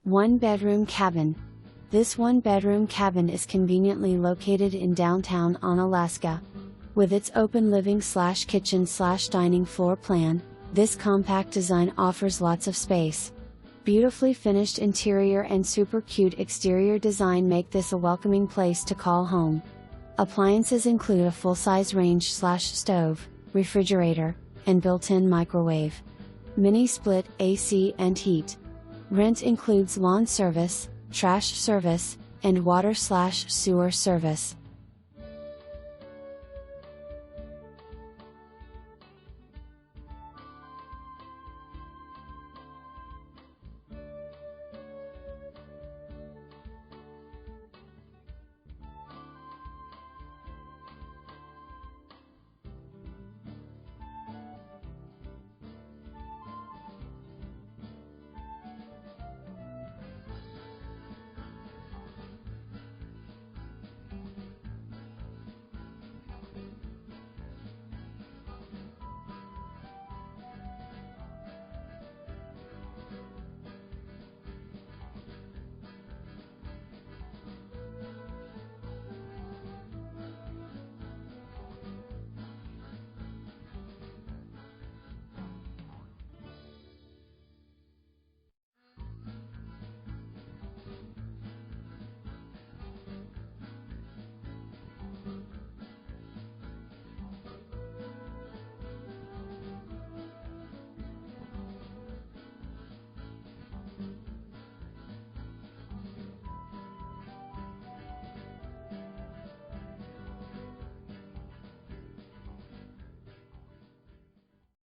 1-bedroom cabin. This one-bedroom cabin is conveniently located in downtown Onalaska. With its open living/kitchen/dining floor plan, this compact design offers lots of space. Beautifully finished interior and super cute exterior design make this a welcoming place to call home. Appliances include a full-size range/stove, refrigerator, and built-in microwave. Mini split AC and heat. Rent includes lawn service, trash service, and water/sewer service.